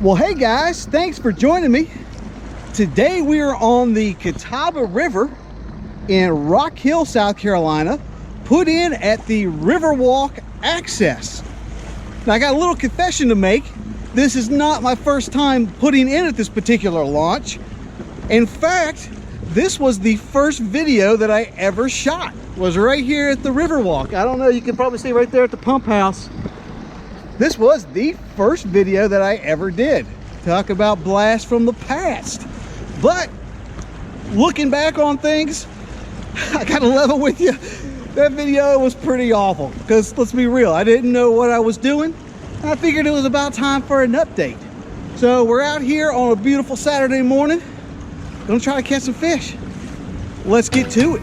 Well, hey guys, thanks for joining me. Today we are on the Catawba River in Rock Hill, South Carolina, put in at the Riverwalk access. Now I got a little confession to make. This is not my first time putting in at this particular launch. In fact, this was the first video that I ever shot. It was right here at the Riverwalk. I don't know, you can probably see right there at the pump house. This was the first video that I ever did. Talk about blast from the past. But looking back on things, I gotta level with you. That video was pretty awful because let's be real, I didn't know what I was doing. I figured it was about time for an update. So we're out here on a beautiful Saturday morning. Gonna try to catch some fish. Let's get to it.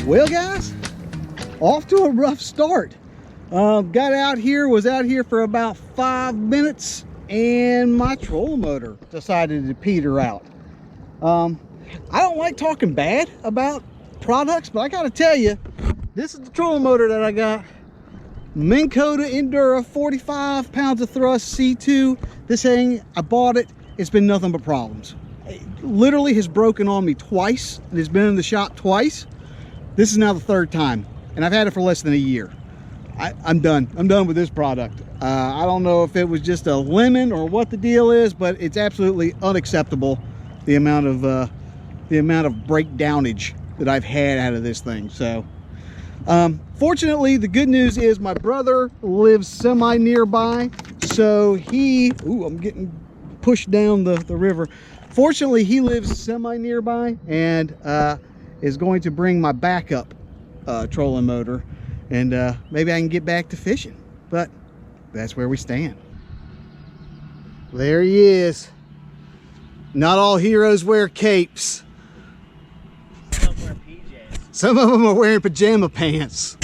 Well guys, off to a rough start. Got out here, was out here for about 5 minutes and my trolling motor decided to peter out. I don't like talking bad about products, but I gotta tell you, this is the trolling motor that I got. Minn Kota Endura, 45 pounds of thrust, C2. This thing, I bought it, it's been nothing but problems. It literally has broken on me twice and it's been in the shop twice. This is now the third time, and I've had it for less than a year. I'm done. I'm done with this product. I don't know if it was just a lemon or what the deal is, but it's absolutely unacceptable the amount of breakdownage that I've had out of this thing. So, fortunately, the good news is my brother lives semi nearby, so he. Ooh, I'm getting pushed down the river. Fortunately, he lives semi nearby, and is going to bring my backup trolling motor, and maybe I can get back to fishing. But that's where we stand. There he is. Not all heroes wear capes. Some of them wear PJs. Some of them are wearing pajama pants.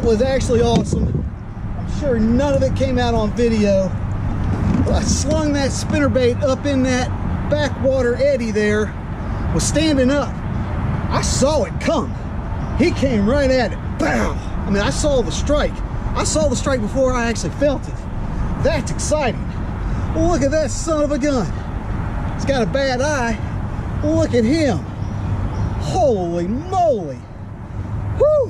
Was actually awesome. I'm sure none of it came out on video, but I slung that spinnerbait up in that backwater eddy there, was standing up. I saw it come. He came right at it. Bow! I mean, I saw the strike. I saw the strike before I actually felt it. That's exciting. Well, look at that son of a gun. He's got a bad eye. Look at him. Holy moly. Woo!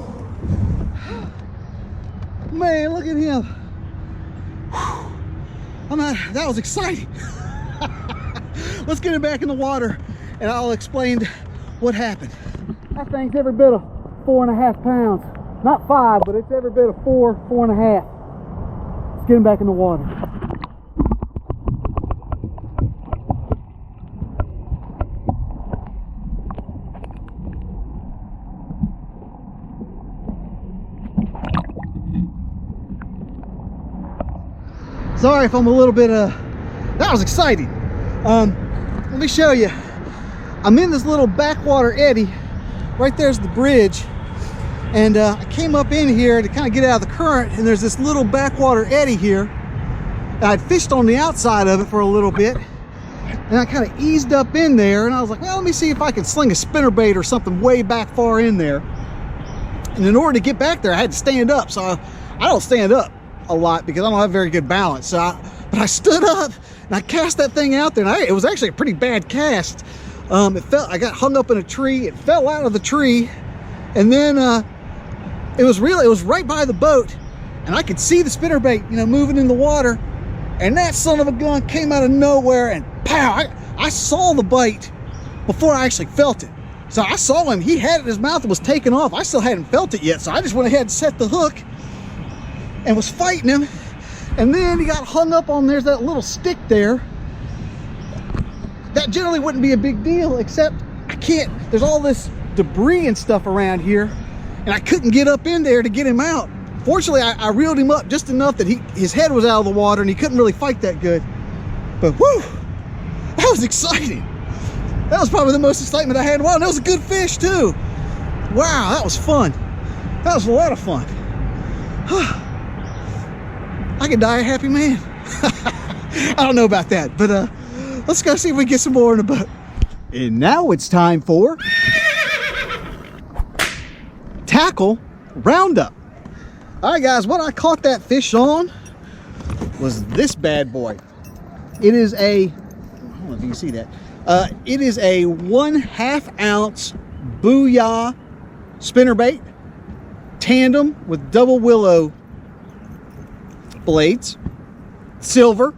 Man, look at him. That was exciting. Let's get him back in the water and I'll explain what happened. That thing's every bit of 4.5 pounds. Not 5, but it's every bit of 4.5. Let's get him back in the water. Sorry if I'm a little bit, that was exciting. Let me show you. I'm in this little backwater eddy. Right there's the bridge. And I came up in here to kind of get out of the current, and there's this little backwater eddy here. I'd fished on the outside of it for a little bit, and I kind of eased up in there, and I was like, well, let me see if I can sling a spinnerbait or something way back far in there. And in order to get back there, I had to stand up. So I don't stand up a lot because I don't have very good balance. But I stood up and I cast that thing out there, and it was actually a pretty bad cast. I got hung up in a tree. It fell out of the tree, and then it was right by the boat, and I could see the spinnerbait, moving in the water, and that son of a gun came out of nowhere, and pow! I saw the bite before I actually felt it. So I saw him. He had it in his mouth and was taking off. I still hadn't felt it yet, so I just went ahead and set the hook and was fighting him. And then he got hung up on, there's that little stick there. That generally wouldn't be a big deal, except there's all this debris and stuff around here, and I couldn't get up in there to get him out. Fortunately, I reeled him up just enough that his head was out of the water and he couldn't really fight that good. But whew, that was exciting. That was probably the most excitement I had in a while, and that was a good fish too. Wow, that was fun. That was a lot of fun. I could die a happy man. I don't know about that, but let's go see if we can get some more in the boat. And now it's time for tackle roundup. All right, guys, what I caught that fish on was this bad boy. It is I don't know if you can see that. It is a 1/2 ounce Booyah spinnerbait, tandem with double willow blades, silver.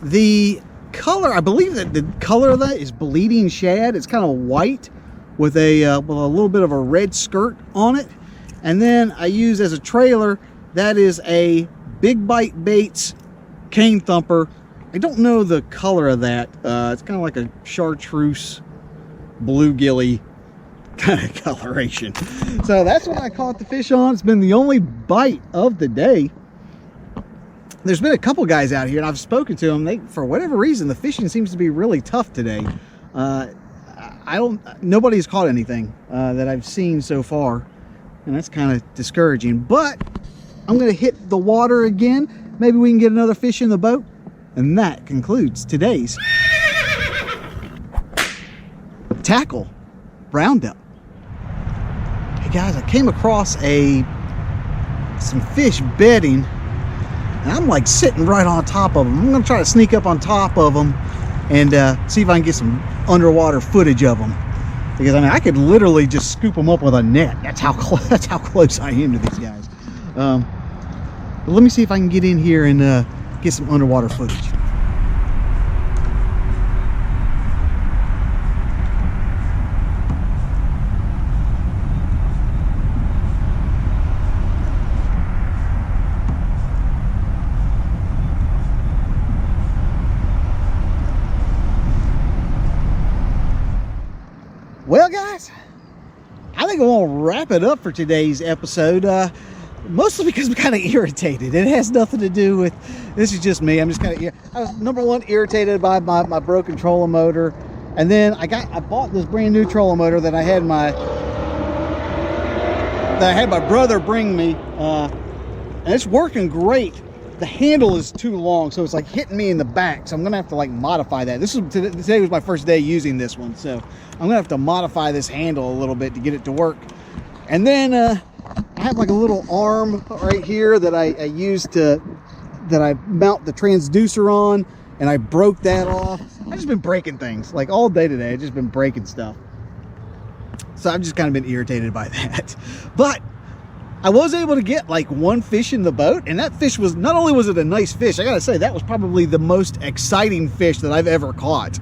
The color, I believe that the color of that is bleeding shad. It's kind of white with a little bit of a red skirt on it. And then I use as a trailer, that is a Big Bite Baits cane thumper. I don't know the color of that. It's kind of like a chartreuse bluegilly kind of coloration. So that's what I caught the fish on. It's been the only bite of the day. There's been a couple guys out here, and I've spoken to them. For whatever reason, the fishing seems to be really tough today. Nobody's caught anything that I've seen so far, and that's kind of discouraging. But I'm going to hit the water again. Maybe we can get another fish in the boat, and that concludes today's tackle roundup. Hey guys, I came across some fish bedding. And I'm like sitting right on top of them. I'm gonna try to sneak up on top of them and see if I can get some underwater footage of them. Because I could literally just scoop them up with a net. That's how close I am to these guys. But let me see if I can get in here and get some underwater footage. Well, guys, I think I'm gonna wrap it up for today's episode. Mostly because I'm kind of irritated. It has nothing to do with, this is just me. I'm just kind of, I was number one irritated by my broken trolling motor, and then I bought this brand new trolling motor that I had my brother bring me, and it's working great. The handle is too long, so it's like hitting me in the back, so I'm gonna have to like modify that. Today was my first day using this one, so I'm gonna have to modify this handle a little bit to get it to work. And then I have like a little arm right here that I mount the transducer on, and I broke that off. I've just been breaking things like all day today. I've just been breaking stuff, so I've just kind of been irritated by that. But I was able to get like one fish in the boat, and that fish was, not only was it a nice fish, I gotta say that was probably the most exciting fish that I've ever caught.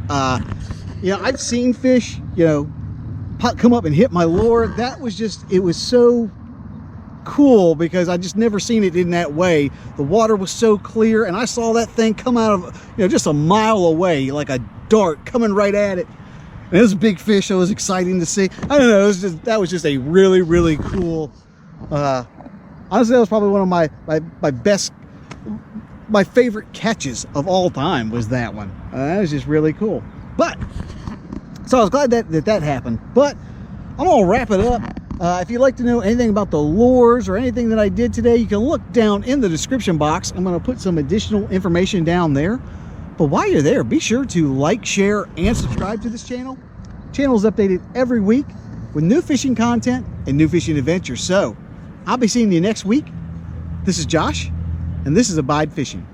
You know, I've seen fish, you know, come up and hit my lure. That was just, it was so cool because I just never seen it in that way. The water was so clear, and I saw that thing come out of, you know, just a mile away, like a dart coming right at it. And it was a big fish, so it was exciting to see. I don't know, it was just, that was just a really, really cool, honestly, that was probably one of my favorite catches of all time was that one. That was just really cool. But, so I was glad that happened. But I'm gonna wrap it up. If you'd like to know anything about the lures or anything that I did today, you can look down in the description box. I'm gonna put some additional information down there. But while you're there, be sure to like, share, and subscribe to this channel. The channel is updated every week with new fishing content and new fishing adventures. So I'll be seeing you next week. This is Josh, and this is Abide Fishing.